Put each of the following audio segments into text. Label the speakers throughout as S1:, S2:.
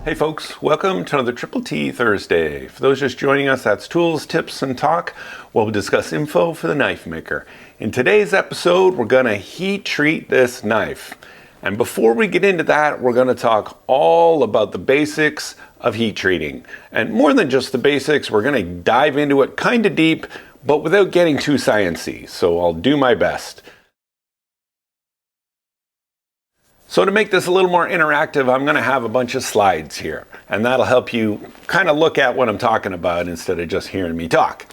S1: Hey folks, welcome to another Triple T Thursday. For those just joining us, that's Tools, Tips, and Talk, where we'll discuss info for the knife maker. In today's episode, we're going to heat treat this knife. And before we get into that, we're going to talk all about the basics of heat treating. And more than just the basics, we're going to dive into it kind of deep, but without getting too sciencey. So I'll do my best. So to make this a little more interactive, I'm going to have a bunch of slides here, and that'll help you kind of look at what I'm talking about instead of just hearing me talk.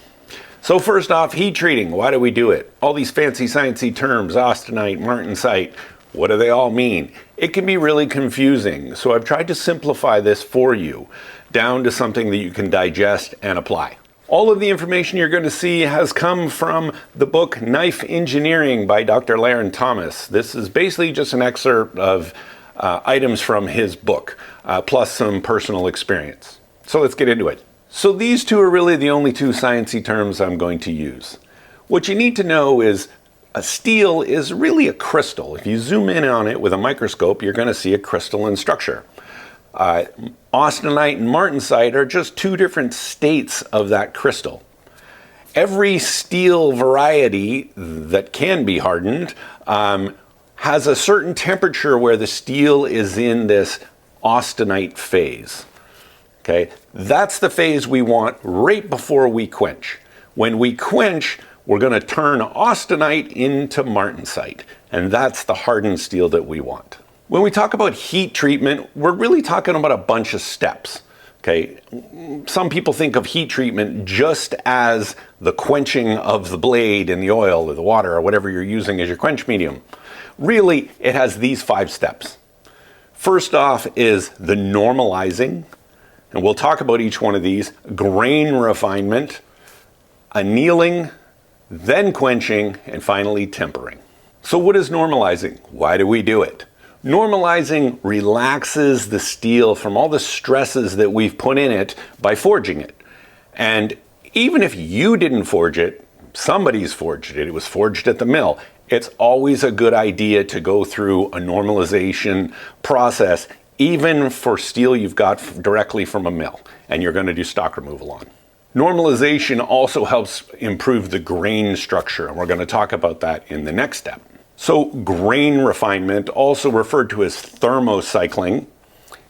S1: So first off, heat treating. Why do we do it? All these fancy sciencey terms, austenite, martensite, what do they all mean? It can be really confusing, so I've tried to simplify this for you down to something that you can digest and apply. All of the information you're going to see has come from the book Knife Engineering by Dr. Larrin Thomas. This is basically just an excerpt of items from his book, plus some personal experience. So let's get into it. So these two are really the only two sciencey terms I'm going to use. What you need to know is a steel is really a crystal. If you zoom in on it with a microscope, you're going to see a crystalline structure. Austenite and martensite are just two different states of that crystal. Every steel variety that can be hardened has a certain temperature where the steel is in this austenite phase. Okay, that's the phase we want right before we quench. When we quench, we're going to turn austenite into martensite, and that's the hardened steel that we want. When we talk about heat treatment, we're really talking about a bunch of steps. Okay, some people think of heat treatment just as the quenching of the blade in the oil or the water or whatever you're using as your quench medium. Really, it has these 5 steps. First off is the normalizing, and we'll talk about each one of these: grain refinement, annealing, then quenching, and finally tempering. So what is normalizing? Why do we do it? Normalizing relaxes the steel from all the stresses that we've put in it by forging it. And even if you didn't forge it, somebody's forged it. It was forged at the mill. It's always a good idea to go through a normalization process, even for steel you've got directly from a mill and you're going to do stock removal on. Normalization also helps improve the grain structure, and we're going to talk about that in the next step. So grain refinement, also referred to as thermocycling,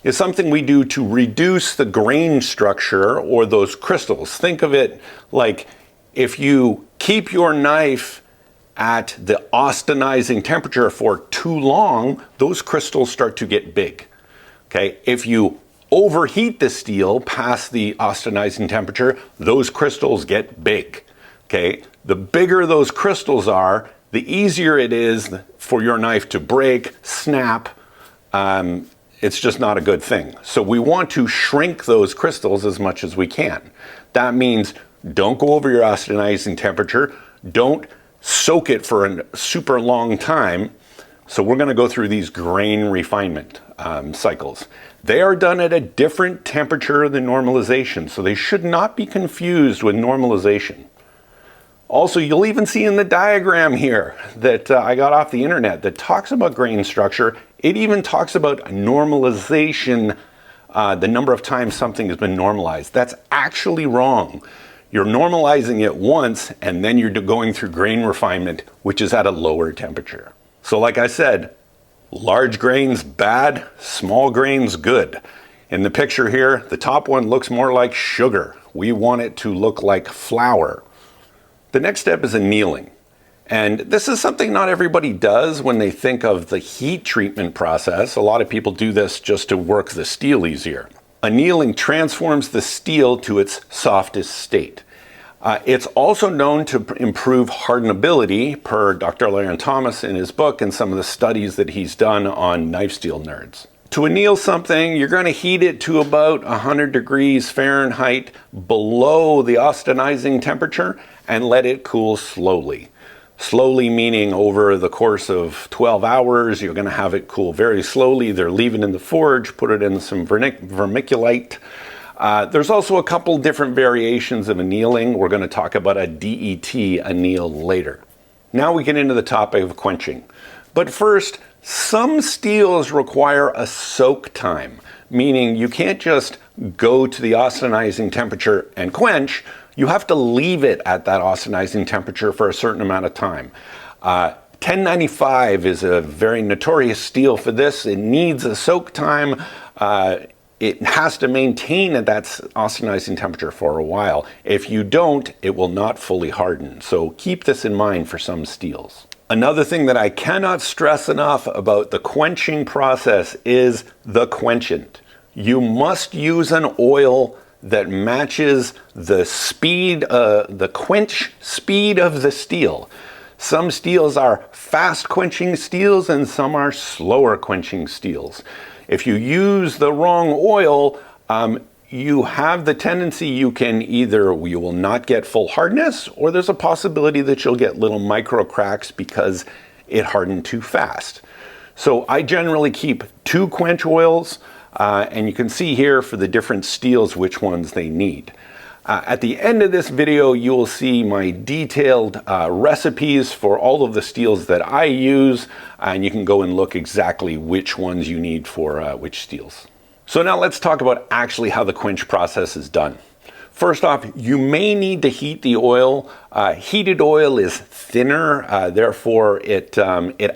S1: is something we do to reduce the grain structure or those crystals. Think of it like if you keep your knife at the austenizing temperature for too long, those crystals start to get big. Okay, if you overheat the steel past the austenizing temperature, those crystals get big. Okay, the bigger those crystals are, the easier it is for your knife to break, snap. It's just not a good thing. So we want to shrink those crystals as much as we can. That means don't go over your austenizing temperature. Don't soak it for a super long time. So we're going to go through these grain refinement cycles. They are done at a different temperature than normalization, so they should not be confused with normalization. Also, you'll even see in the diagram here that I got off the internet that talks about grain structure. It even talks about normalization, the number of times something has been normalized. That's actually wrong. You're normalizing it once, and then you're going through grain refinement, which is at a lower temperature. So like I said, large grains bad, small grains good. In the picture here, the top one looks more like sugar. We want it to look like flour. The next step is annealing. And this is something not everybody does when they think of the heat treatment process. A lot of people do this just to work the steel easier. Annealing transforms the steel to its softest state. It's also known to improve hardenability, per Dr. Larrin Thomas in his book and some of the studies that he's done on knife steel nerds. To anneal something, you're going to heat it to about 100 degrees Fahrenheit below the austenizing temperature and let it cool slowly. Slowly meaning over the course of 12 hours, you're going to have it cool very slowly. They're leaving it in the forge, put it in some vermiculite. There's also a couple different variations of annealing. We're going to talk about a DET anneal later. Now we get into the topic of quenching. But first, some steels require a soak time, meaning you can't just go to the austenizing temperature and quench. You have to leave it at that austenizing temperature for a certain amount of time. 1095 is a very notorious steel for this. It needs a soak time. It has to maintain at that austenizing temperature for a while. If you don't, it will not fully harden. So keep this in mind for some steels. Another thing that I cannot stress enough about the quenching process is the quenchant. You must use an oil that matches the speed, the quench speed of the steel. Some steels are fast quenching steels and some are slower quenching steels. If you use the wrong oil, you have the tendency you will not get full hardness, or there's a possibility that you'll get little micro cracks because it hardened too fast. So I generally keep 2 quench oils, and you can see here for the different steels which ones they need. At the end of this video, you will see my detailed recipes for all of the steels that I use, and you can go and look exactly which ones you need for which steels. So now let's talk about actually how the quench process is done. First off, you may need to heat the oil. Heated oil is thinner, therefore it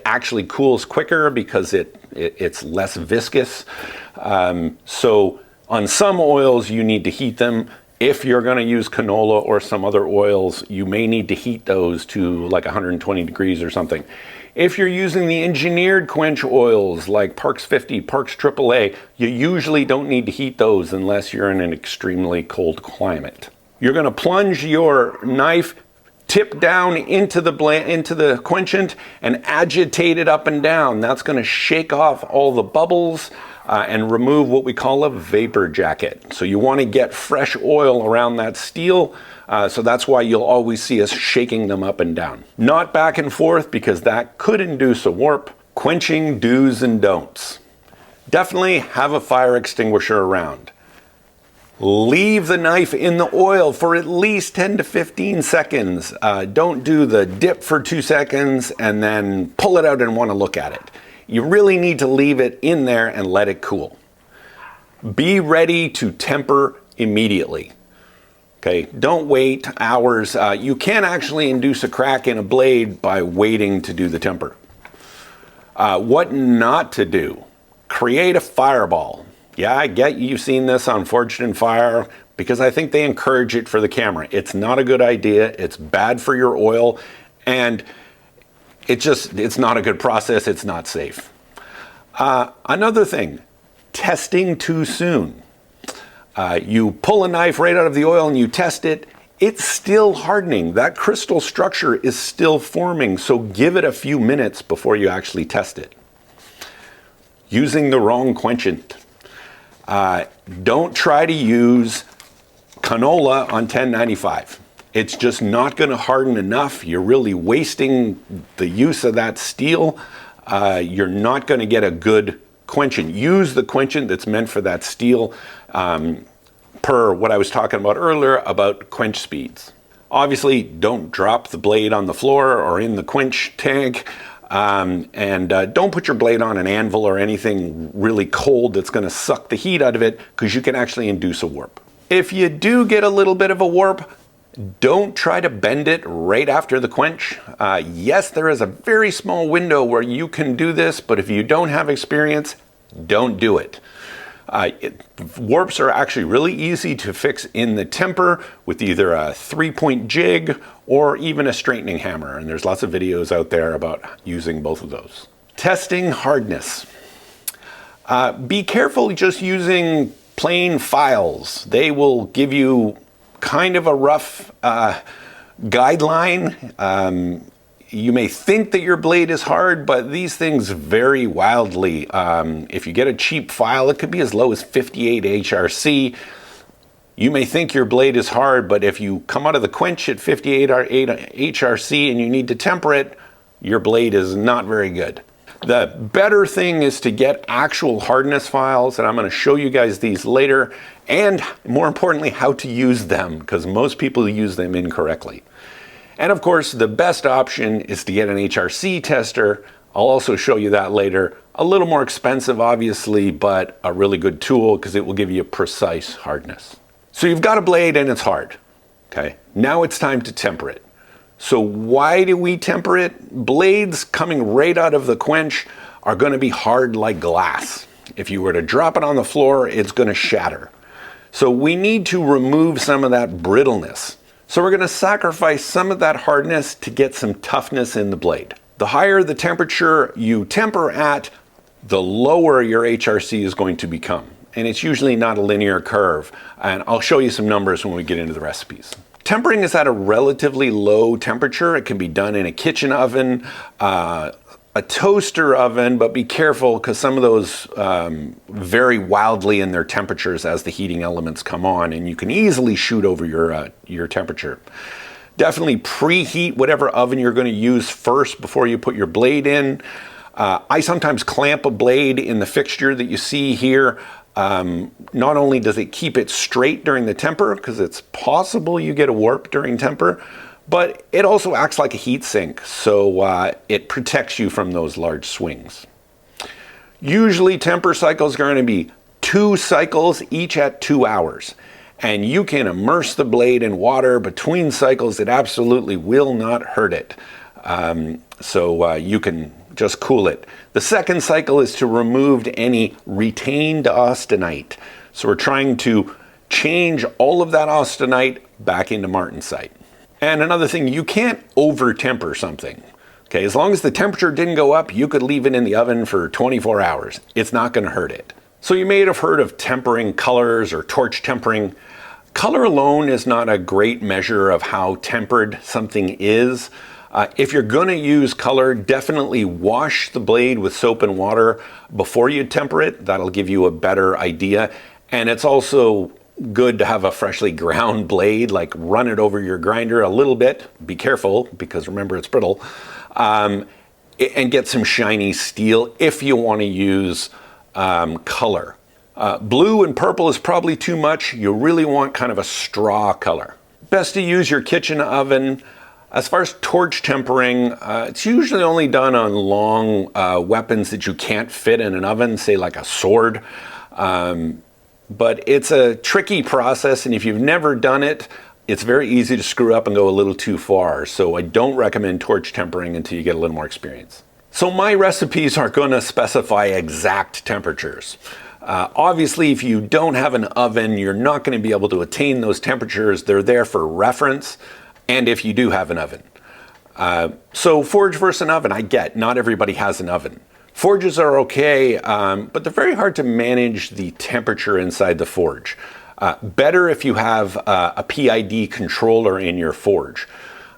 S1: actually cools quicker because it's less viscous. So on some oils, you need to heat them. If you're going to use canola or some other oils, you may need to heat those to like 120 degrees or something. If you're using the engineered quench oils like Parks 50, Parks AAA, you usually don't need to heat those unless you're in an extremely cold climate. You're going to plunge your knife tip down into the quenchant and agitate it up and down. That's going to shake off all the bubbles and remove what we call a vapor jacket. So you want to get fresh oil around that steel, so that's why you'll always see us shaking them up and down. Not back and forth because that could induce a warp. Quenching do's and don'ts. Definitely have a fire extinguisher around. Leave the knife in the oil for at least 10 to 15 seconds. Don't do the dip for 2 seconds and then pull it out and want to look at it. You really need to leave it in there and let it cool. Be ready to temper immediately. Okay, don't wait hours. You can actually induce a crack in a blade by waiting to do the temper. What not to do? Create a fireball. Yeah, I get you've seen this on Forged in Fire because I think they encourage it for the camera. It's not a good idea. It's bad for your oil, and it's not a good process. It's not safe. Another thing, testing too soon. You pull a knife right out of the oil and you test it. It's still hardening. That crystal structure is still forming, so give it a few minutes before you actually test it. Using the wrong quenchant. Don't try to use canola on 1095. It's just not going to harden enough. You're really wasting the use of that steel. You're not going to get a good quenchant. Use the quenchant that's meant for that steel, per what I was talking about earlier about quench speeds. Obviously, don't drop the blade on the floor or in the quench tank. And don't put your blade on an anvil or anything really cold that's going to suck the heat out of it, because you can actually induce a warp. If you do get a little bit of a warp, don't try to bend it right after the quench. Yes, there is a very small window where you can do this, but if you don't have experience, don't do it. Warps are actually really easy to fix in the temper with either a 3-point jig or even a straightening hammer, and there's lots of videos out there about using both of those. Testing hardness. Be careful just using plain files. They will give you kind of a rough guideline. You may think that your blade is hard, but these things vary wildly. If you get a cheap file, it could be as low as 58 HRC. You may think your blade is hard, but if you come out of the quench at 58 HRC and you need to temper it, your blade is not very good. The better thing is to get actual hardness files, and I'm going to show you guys these later, and more importantly, how to use them, because most people use them incorrectly. And of course, the best option is to get an HRC tester. I'll also show you that later. A little more expensive, obviously, but a really good tool because it will give you precise hardness. So you've got a blade and it's hard. Okay, now it's time to temper it. So why do we temper it? Blades coming right out of the quench are going to be hard like glass. If you were to drop it on the floor, it's going to shatter. So we need to remove some of that brittleness. So we're going to sacrifice some of that hardness to get some toughness in the blade. The higher the temperature you temper at, the lower your HRC is going to become. And it's usually not a linear curve. And I'll show you some numbers when we get into the recipes. Tempering is at a relatively low temperature. It can be done in a kitchen oven, a toaster oven, but be careful because some of those vary wildly in their temperatures as the heating elements come on, and you can easily shoot over your temperature. Definitely preheat whatever oven you're going to use first before you put your blade in. I sometimes clamp a blade in the fixture that you see here. Not only does it keep it straight during the temper, because it's possible you get a warp during temper, but it also acts like a heat sink, so it protects you from those large swings. Usually temper cycles are going to be 2 cycles, each at 2 hours. And you can immerse the blade in water between cycles. It absolutely will not hurt it. So you can just cool it. The second cycle is to remove any retained austenite. So we're trying to change all of that austenite back into martensite. And another thing, you can't over temper something. Okay, as long as the temperature didn't go up, you could leave it in the oven for 24 hours. It's not going to hurt it. So you may have heard of tempering colors or torch tempering. Color alone is not a great measure of how tempered something is. If you're going to use color, definitely wash the blade with soap and water before you temper it. That'll give you a better idea. And it's also good to have a freshly ground blade, like run it over your grinder a little bit. Be careful, because remember it's brittle. And get some shiny steel if you want to use color. Blue and purple is probably too much. You really want kind of a straw color. Best to use your kitchen oven. As far as torch tempering, it's usually only done on long weapons that you can't fit in an oven, say like a sword. But it's a tricky process, and if you've never done it, it's very easy to screw up and go a little too far. So I don't recommend torch tempering until you get a little more experience. So my recipes are going to specify exact temperatures. Obviously, if you don't have an oven, you're not going to be able to attain those temperatures. They're there for reference, and if you do have an oven. So forge versus an oven, I get, not everybody has an oven. Forges are okay, but they're very hard to manage the temperature inside the forge. Better if you have a PID controller in your forge.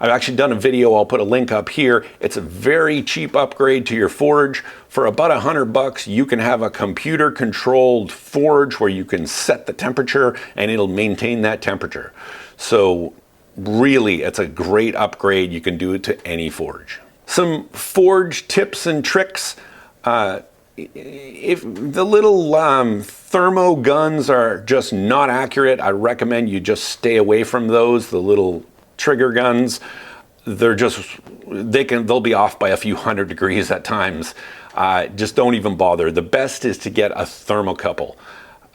S1: I've actually done a video, I'll put a link up here. It's a very cheap upgrade to your forge. For about $100, you can have a computer controlled forge where you can set the temperature and it'll maintain that temperature. So really, it's a great upgrade. You can do it to any forge. Some forge tips and tricks. If the little thermo guns are just not accurate, I recommend you just stay away from those. The little trigger guns, they'll be off by a few hundred degrees at times. Just don't even bother. The best is to get a thermocouple.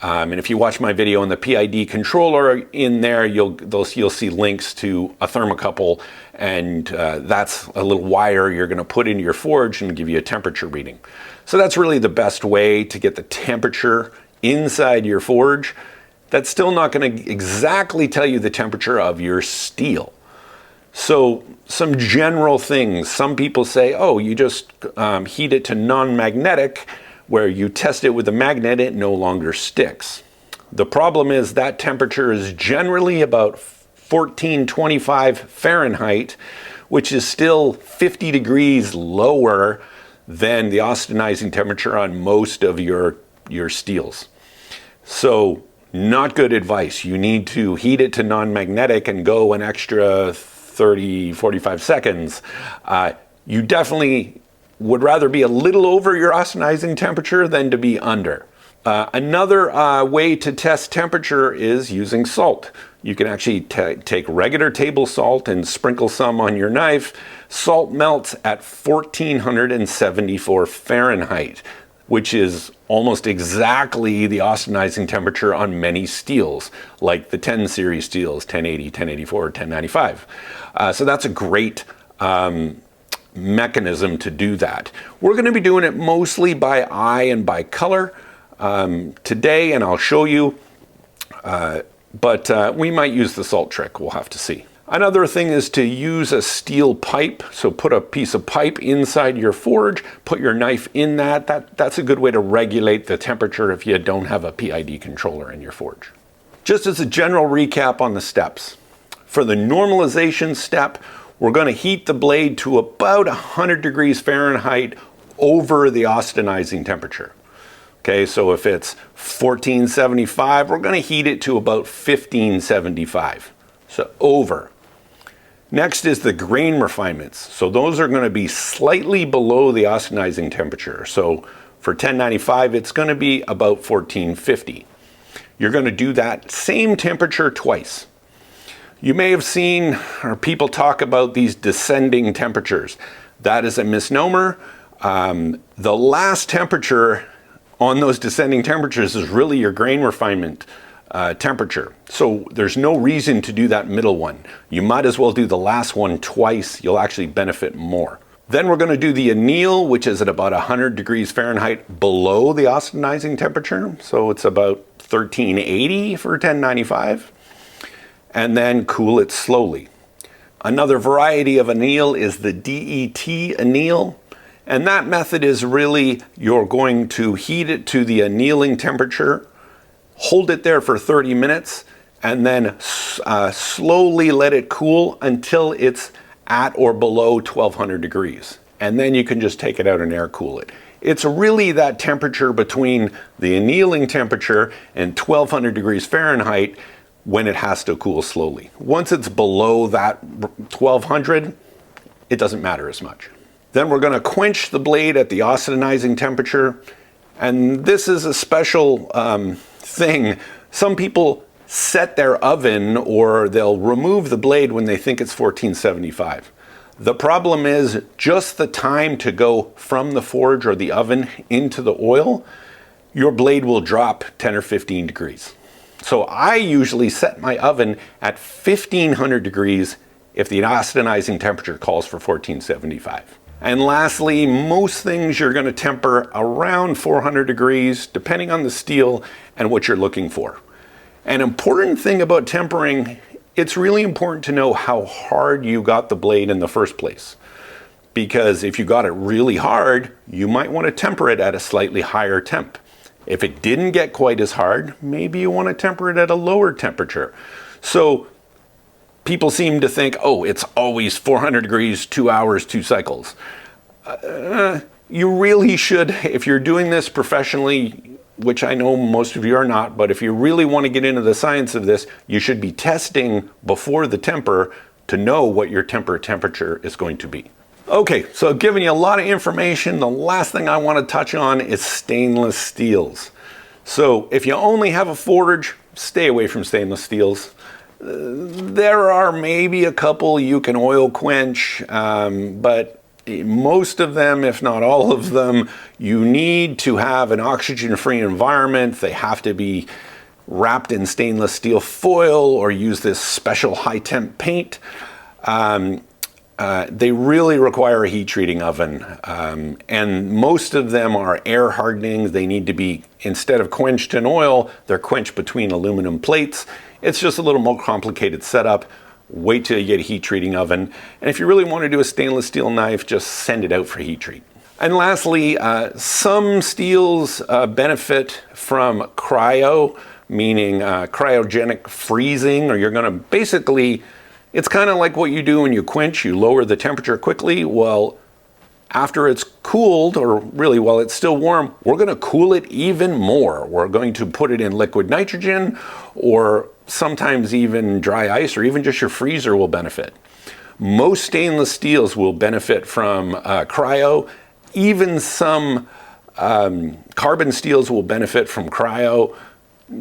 S1: And if you watch my video on the PID controller, in there you'll see links to a thermocouple, and that's a little wire you're going to put into your forge and give you a temperature reading. So that's really the best way to get the temperature inside your forge. That's still not going to exactly tell you the temperature of your steel. So some general things. Some people say, oh, you just heat it to non-magnetic, where you test it with a magnet, it no longer sticks. The problem is that temperature is generally about 1425 Fahrenheit, which is still 50 degrees lower than the austenizing temperature on most of your steels. So not good advice. You need to heat it to non-magnetic and go an extra 30, 45 seconds. You definitely would rather be a little over your austenizing temperature than to be under. Another way to test temperature is using salt. You can actually take regular table salt and sprinkle some on your knife, Salt melts at 1474 Fahrenheit, which is almost exactly the austenizing temperature on many steels, like the 10 series steels, 1080, 1084, 1095. So that's a great mechanism to do that. We're going to be doing it mostly by eye and by color today, and I'll show you, but we might use the salt trick. We'll have to see. Another thing is to use a steel pipe. So put a piece of pipe inside your forge, put your knife in that. That's a good way to regulate the temperature if you don't have a PID controller in your forge. Just as a general recap on the steps. For the normalization step, we're going to heat the blade to about 100 degrees Fahrenheit over the austenizing temperature. Okay, so if it's 1475, we're going to heat it to about 1575. So over. Next is the grain refinements. So those are going to be slightly below the austenizing temperature. So for 1095, it's going to be about 1450. You're going to do that same temperature twice. You may have seen or people talk about these descending temperatures. That is a misnomer. The last temperature on those descending temperatures is really your grain refinement temperature. So there's no reason to do that middle one. You might as well do the last one twice. You'll actually benefit more. Then we're going to do the anneal, which is at about 100 degrees Fahrenheit below the austenizing temperature. So it's about 1380 for 1095. And then cool it slowly. Another variety of anneal is the DET anneal. And that method is really, you're going to heat it to the annealing temperature, hold it there for 30 minutes, and then slowly let it cool until it's at or below 1200 degrees. And then you can just take it out and air cool it. It's really that temperature between the annealing temperature and 1200 degrees Fahrenheit when it has to cool slowly. Once it's below that 1200, it doesn't matter as much. Then we're going to quench the blade at the austenizing temperature. And this is a special thing. Some people set their oven or they'll remove the blade when they think it's 1475. The problem is just the time to go from the forge or the oven into the oil, your blade will drop 10 or 15 degrees. So I usually set my oven at 1500 degrees if the austenizing temperature calls for 1475. And lastly, most things you're going to temper around 400 degrees, depending on the steel and what you're looking for. An important thing about tempering, it's really important to know how hard you got the blade in the first place. Because if you got it really hard, you might want to temper it at a slightly higher temp. If it didn't get quite as hard, maybe you want to temper it at a lower temperature. So people seem to think, oh, it's always 400 degrees, 2 hours, 2 cycles. You really should, if you're doing this professionally, which I know most of you are not, but if you really want to get into the science of this, you should be testing before the temper to know what your temper temperature is going to be. Okay, so I've given you a lot of information. The last thing I want to touch on is stainless steels. So if you only have a forge, stay away from stainless steels. There are maybe a couple you can oil quench, but most of them, if not all of them, you need to have an oxygen-free environment. They have to be wrapped in stainless steel foil or use this special high-temp paint. They really require a heat treating oven, and most of them are air hardening. They need to be, instead of quenched in oil, they're quenched between aluminum plates. It's just a little more complicated setup. Wait till you get a heat treating oven. And if you really want to do a stainless steel knife, just send it out for heat treat. And lastly, some steels benefit from cryo, meaning cryogenic freezing, or you're going to basically, it's kind of like what you do when you quench, you lower the temperature quickly. Well, after it's cooled, or really while it's still warm, we're going to cool it even more. We're going to put it in liquid nitrogen, or sometimes even dry ice, or even just your freezer will benefit. Most stainless steels will benefit from cryo. Even some carbon steels will benefit from cryo.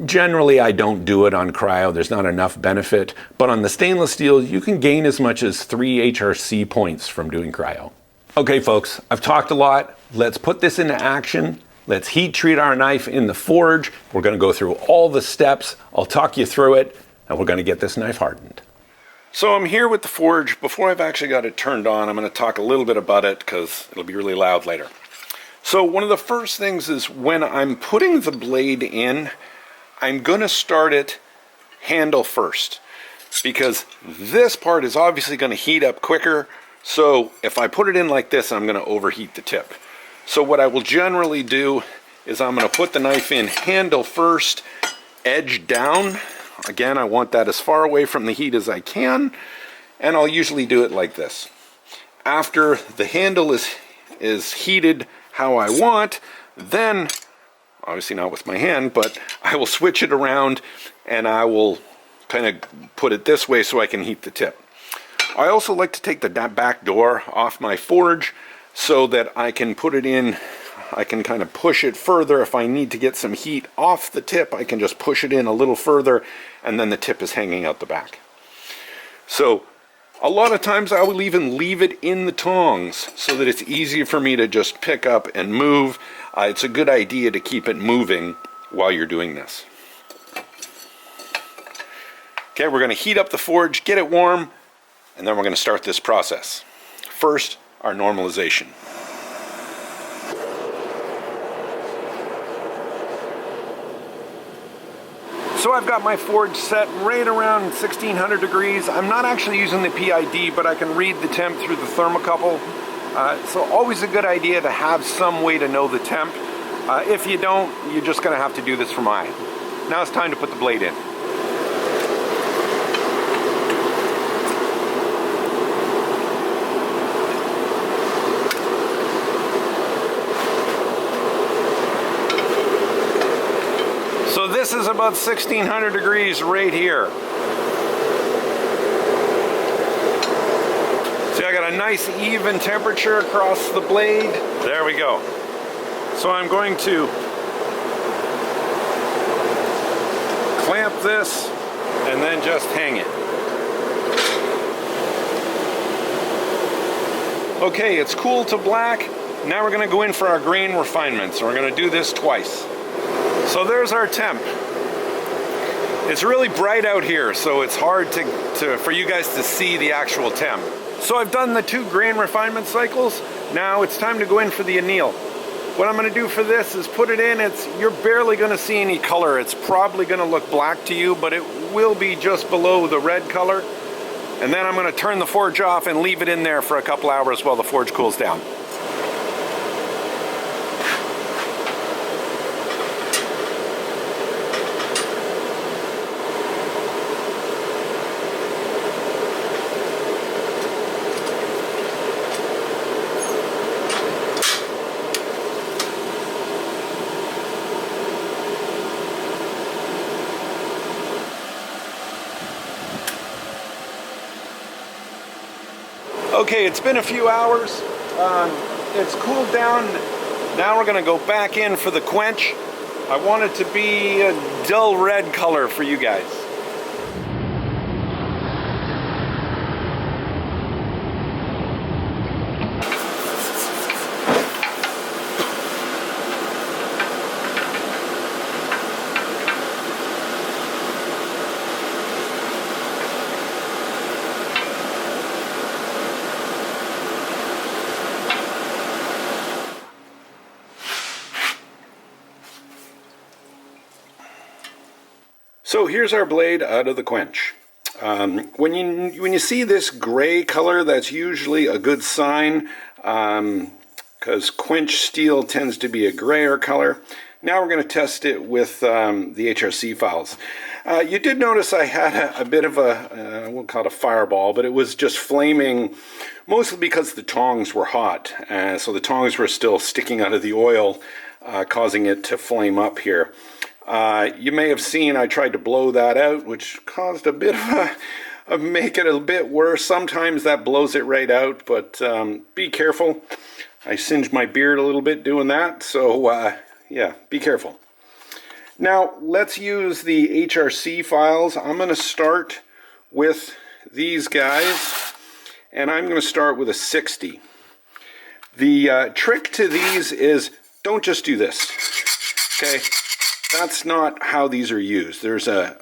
S1: Generally, I don't do it on cryo. There's not enough benefit. But on the stainless steel, you can gain as much as 3 HRC points from doing cryo. Okay, folks, I've talked a lot. Let's put this into action. Let's heat treat our knife in the forge. We're going to go through all the steps. I'll talk you through it, and we're going to get this knife hardened. So I'm here with the forge. Before I've actually got it turned on, I'm going to talk a little bit about it because it'll be really loud later. So one of the first things is when I'm putting the blade in, I'm going to start it handle first because this part is obviously going to heat up quicker. So if I put it in like this, I'm going to overheat the tip. So what I will generally do is I'm going to put the knife in handle first, edge down. Again, I want that as far away from the heat as I can, and I'll usually do it like this. After the handle is heated how I want, then obviously not with my hand, but I will switch it around and I will kind of put it this way so I can heat the tip. I also like to take the back door off my forge so that I can put it in, I can kind of push it further. If I need to get some heat off the tip, I can just push it in a little further and then the tip is hanging out the back. So a lot of times I will even leave it in the tongs so that it's easier for me to just pick up and move. It's a good idea to keep it moving while you're doing this. Okay, we're going to heat up the forge, get it warm, and then we're going to start this process. First, our normalization. So I've got my forge set right around 1600 degrees. I'm not actually using the PID, but I can read the temp through the thermocouple. So always a good idea to have some way to know the temp. If you don't, you're just going to have to do this from eye. Now it's time to put the blade in. So this is about 1600 degrees right here. See, I got a nice even temperature across the blade. There we go. So I'm going to clamp this and then just hang it. Okay, it's cooled to black. Now we're going to go in for our grain refinements. We're going to do this twice. So there's our temp. It's really bright out here, so it's hard for you guys to see the actual temp. So I've done the 2 grain refinement cycles. Now it's time to go in for the anneal. What I'm going to do for this is put it in. You're barely going to see any color. It's probably going to look black to you, but it will be just below the red color. And then I'm going to turn the forge off and leave it in there for a couple hours while the forge cools down. Okay, it's been a few hours. It's cooled down. Now we're going to go back in for the quench. I want it to be a dull red color for you guys. So here's our blade out of the quench. When you see this gray color, that's usually a good sign because quench steel tends to be a grayer color. Now we're going to test it with the HRC files. You did notice I had a bit of we'll call it a fireball, but it was just flaming mostly because the tongs were hot. So the tongs were still sticking out of the oil, causing it to flame up here. You may have seen I tried to blow that out, which caused a bit of make it a bit worse. Sometimes that blows it right out, but be careful. I singed my beard a little bit doing that, so yeah, be careful. Now let's use the HRC files. I'm going to start with these guys, and I'm going to start with a 60. The trick to these is don't just do this, okay? That's not how these are used. There's a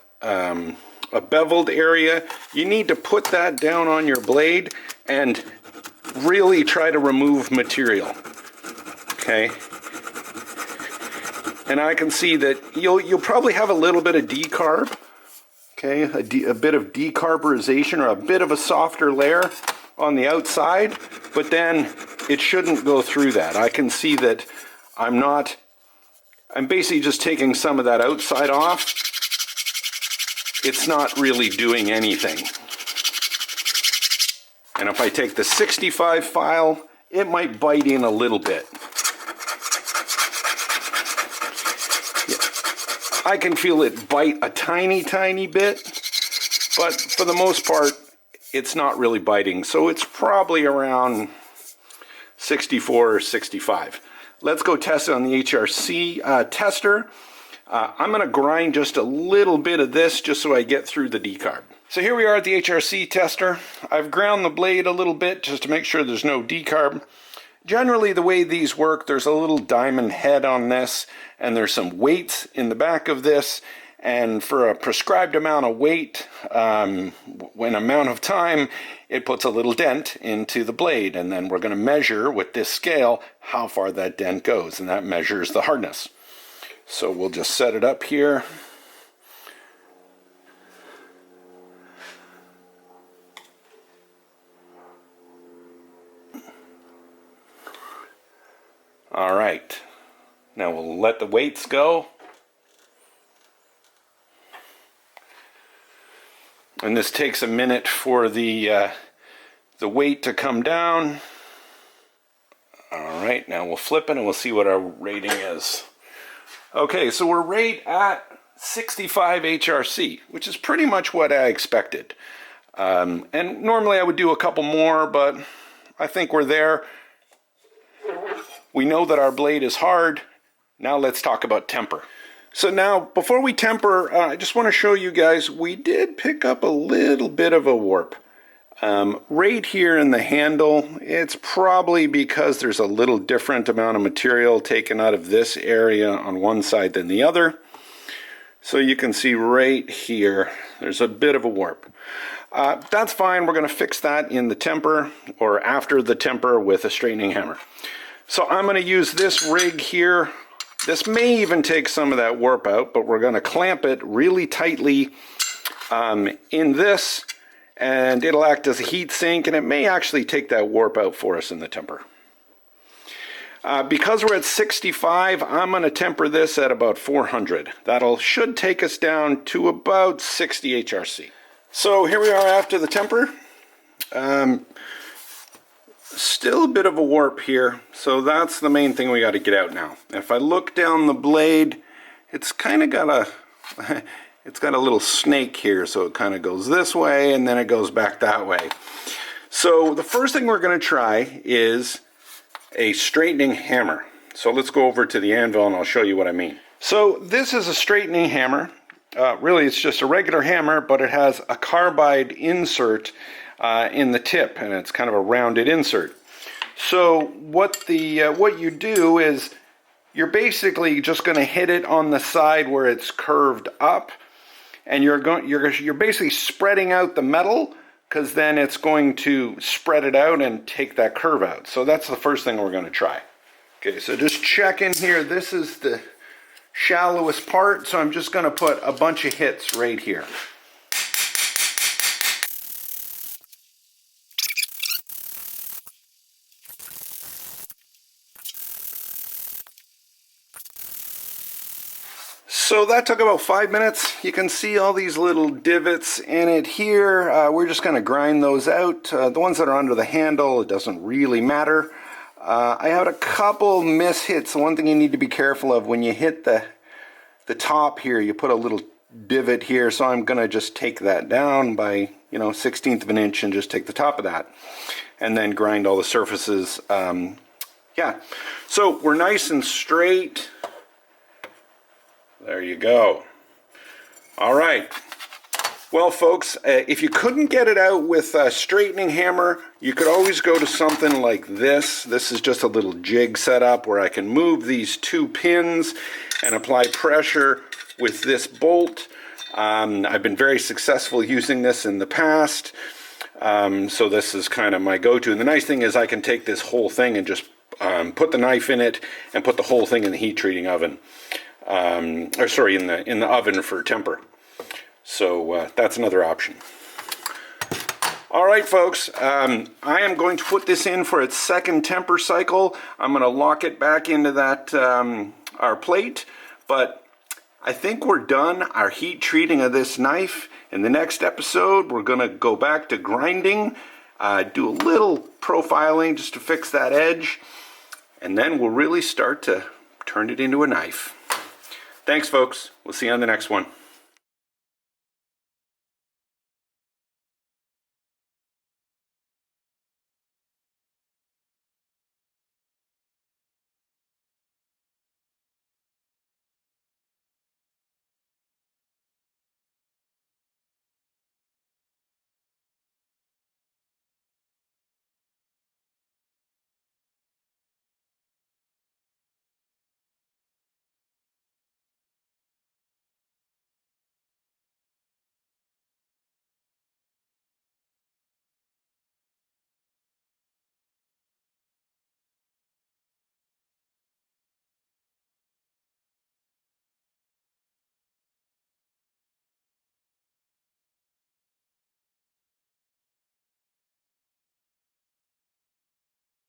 S1: beveled area. You need to put that down on your blade and really try to remove material, okay? And I can see that you'll probably have a little bit of decarb, okay? A bit of decarburization, or a bit of a softer layer on the outside, but then it shouldn't go through that. I can see that I'm basically just taking some of that outside off. It's not really doing anything. And if I take the 65 file, it might bite in a little bit. I can feel it bite a tiny, tiny bit, but for the most part, it's not really biting. So it's probably around 64 or 65. Let's go test it on the HRC tester. I'm going to grind just a little bit of this just so I get through the decarb. So here we are at the HRC tester. I've ground the blade a little bit just to make sure there's no decarb. Generally, the way these work, there's a little diamond head on this, and there's some weights in the back of this, and for a prescribed amount of weight, when amount of time, it puts a little dent into the blade, and then we're going to measure with this scale how far that dent goes, and that measures the hardness. So we'll just set it up here. All right, now we'll let the weights go. And this takes a minute for the weight to come down. All right, now we'll flip it and we'll see what our rating is. Okay, so we're right at 65 HRC, which is pretty much what I expected. And normally I would do a couple more, but I think we're there. We know that our blade is hard. Now let's talk about temper. So now, before we temper, I just want to show you guys, we did pick up a little bit of a warp. Right here in the handle, it's probably because there's a little different amount of material taken out of this area on one side than the other. So you can see right here, there's a bit of a warp. That's fine, we're going to fix that in the temper, or after the temper with a straightening hammer. So I'm going to use this rig here. This may even take some of that warp out, but we're going to clamp it really tightly in this, and it'll act as a heat sink, and it may actually take that warp out for us in the temper. Because we're at 65, I'm going to temper this at about 400. Should take us down to about 60 HRC. So here we are after the temper. Still a bit of a warp here, so that's the main thing we got to get out now. If I look down the blade, it's kind of got a it's got a little snake here, so it kind of goes this way and then it goes back that way. So the first thing we're going to try is a straightening hammer. So let's go over to the anvil and I'll show you what I mean. So this is a straightening hammer. Really it's just a regular hammer, but it has a carbide insert in the tip, and it's kind of a rounded insert. So what you do is you're basically just going to hit it on the side where it's curved up, and you're basically spreading out the metal, because then it's going to spread it out and take that curve out. So that's the first thing we're going to try. Okay, so just check in here. This is the shallowest part, so I'm just going to put a bunch of hits right here. So that took about 5 minutes. You can see all these little divots in it here. We're just going to grind those out. The ones that are under the handle, it doesn't really matter. I had a couple miss hits. One thing you need to be careful of, when you hit the top here, you put a little divot here. So I'm going to just take that down by 1/16 of an inch and just take the top of that, and then grind all the surfaces. Yeah, so we're nice and straight. There you go. All right. Well, folks, if you couldn't get it out with a straightening hammer, you could always go to something like this. This is just a little jig setup where I can move these two pins and apply pressure with this bolt. I've been very successful using this in the past, so this is kind of my go-to. And the nice thing is I can take this whole thing and just put the knife in it and put the whole thing in the heat treating oven, in the oven for temper. So that's another option. All right, folks, I am going to put this in for its second temper cycle. I'm going to lock it back into that our plate, but I think we're done our heat treating of this knife. In the next episode, we're going to go back to grinding, do a little profiling just to fix that edge, and then we'll really start to turn it into a knife. Thanks, folks. We'll see you on the next one.